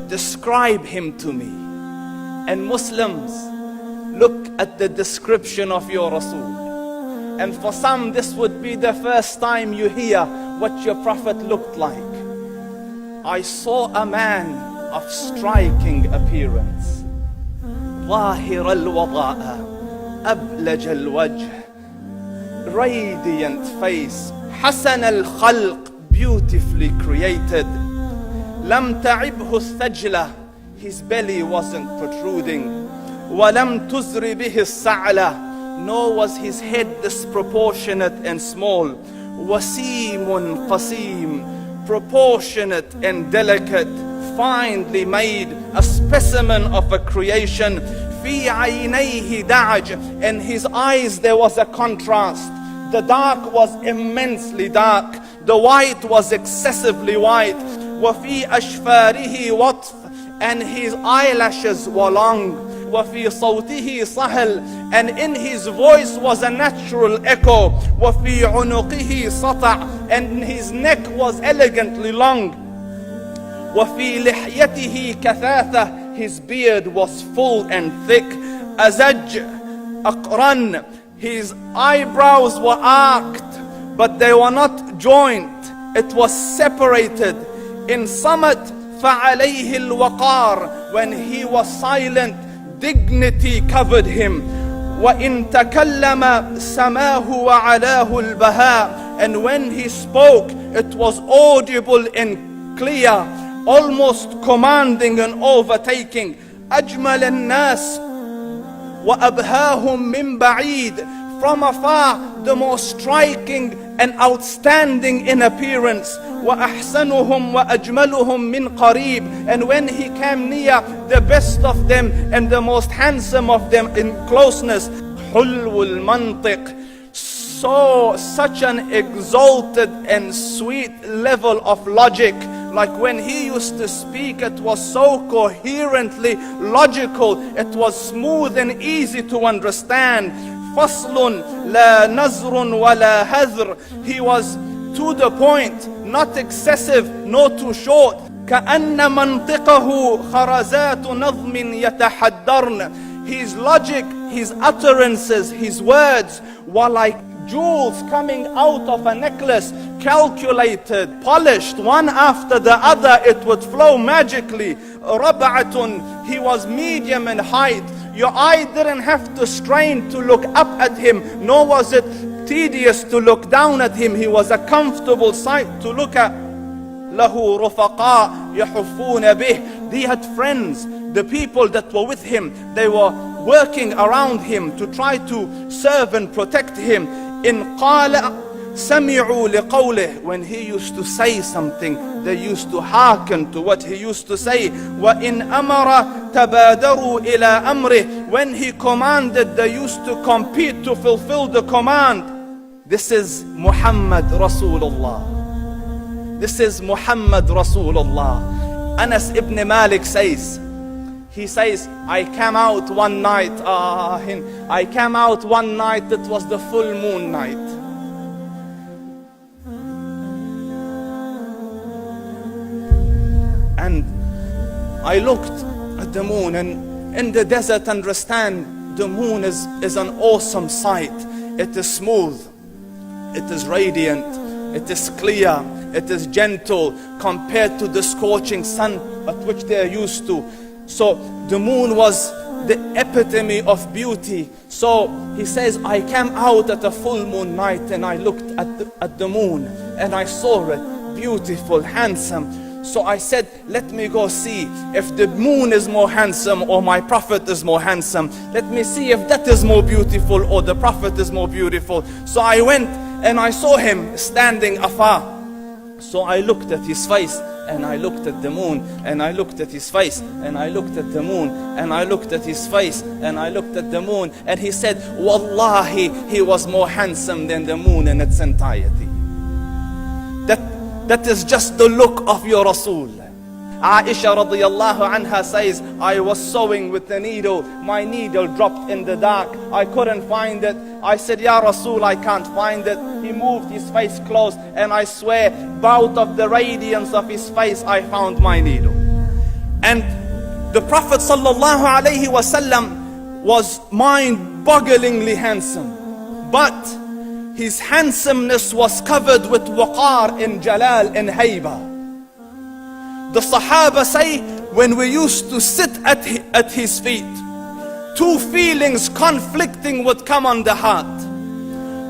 describe him to me. And Muslims, look at the description of your Rasul. And for some, this would be the first time you hear what your Prophet looked like. I saw a man of striking appearance. ظاهر الوضاء أبلج الوجه, radiant face, حسن الخلق, beautifully created. لم تعبه الثجلة, his belly wasn't protruding. ولم تزر به السعلة, nor was his head disproportionate and small. وسيم قسيم, proportionate and delicate, finely made, a specimen of a creation. في عينيه دعج, in his eyes there was a contrast. The dark was immensely dark, the white was excessively white. وفي أشفاره وطف, and his eyelashes were long. وفي صوته صهل, and in his voice was a natural echo. وفي عنقه سطع, and his neck was elegantly long. وفي لحيته كثاثة, his beard was full and thick. أزج أقرن, his eyebrows were arched, but they were not joined, it was separated. In summit فعليه الوقار, when he was silent, dignity covered him. وإن تكلم سماه وعلاه البهاء, and when he spoke it was audible and clear, almost commanding and overtaking. أجمل الناس وأبهاهم من بعيد, from afar the most striking and outstanding in appearance. وأحسنهم وأجملهم من قريب, and when he came near, the best of them and the most handsome of them in closeness. حلو المنطق, so such an exalted and sweet level of logic. Like when he used to speak, it was so coherently logical, it was smooth and easy to understand. فصل لا نزر ولا هذر, he was to the point, not excessive nor too short. كأن منطقه خرزات نظم يتحدرن, his logic, his utterances, his words were like jewels coming out of a necklace, calculated, polished, one after the other, it would flow magically. ربعة, he was medium in height. Your eye didn't have to strain to look up at him, nor was it tedious to look down at him. He was a comfortable sight to look at. له رفقاء يحفون به, he had friends, the people that were with him, they were working around him to try to serve and protect him. إن قال سمعوا لقوله, when he used to say something, they used to hearken to what he used to say. وإن أمر تبادروا إلى أمره, when he commanded, they used to compete to fulfill the command. This is Muhammad Rasulullah. This is Muhammad Rasulullah. Anas ibn Malik says, he says, I came out one night, it was the full moon night. And I looked at the moon, and in the desert, understand, the moon is an awesome sight. It is smooth, it is radiant, it is clear, it is gentle compared to the scorching sun at which they are used to. So the moon was the epitome of beauty. So he says, I came out at a full moon night and I looked at the moon and I saw it beautiful, handsome. So I said, let me go see if the moon is more handsome or my Prophet is more handsome. Let me see if that is more beautiful or the Prophet is more beautiful. So I went and I saw him standing afar. So I looked at his face and I looked at the moon, and I looked at his face, and I looked at the moon, and I looked at his face, and I looked at the moon, and he said, Wallahi, he was more handsome than the moon in its entirety. That is just the look of your Rasul. Aisha radiyallahu anha says, I was sewing with the needle, my needle dropped in the dark, I couldn't find it. I said, Ya Rasul, I can't find it. He moved his face close, and I swear, out of the radiance of his face, I found my needle. And the Prophet sallallahu alaihi wasallam was mind-bogglingly handsome, but his handsomeness was covered with waqar and jalal and hayba. The Sahaba say, when we used to sit at his feet, two feelings conflicting would come on the heart.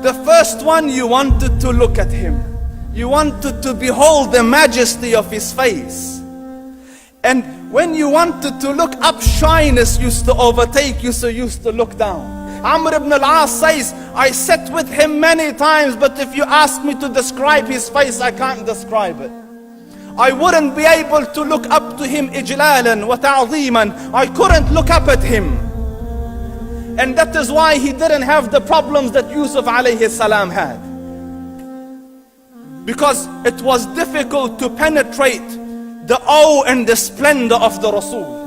The first one, you wanted to look at him. You wanted to behold the majesty of his face. And when you wanted to look up, shyness used to overtake you, so you used to look down. Amr ibn al-As says, I sat with him many times, but if you ask me to describe his face, I can't describe it. I wouldn't be able to look up to him ijlalan wa ta'zeeman. I couldn't look up at him. And that is why he didn't have the problems that Yusuf alayhi salam had. Because it was difficult to penetrate the awe and the splendor of the Rasul.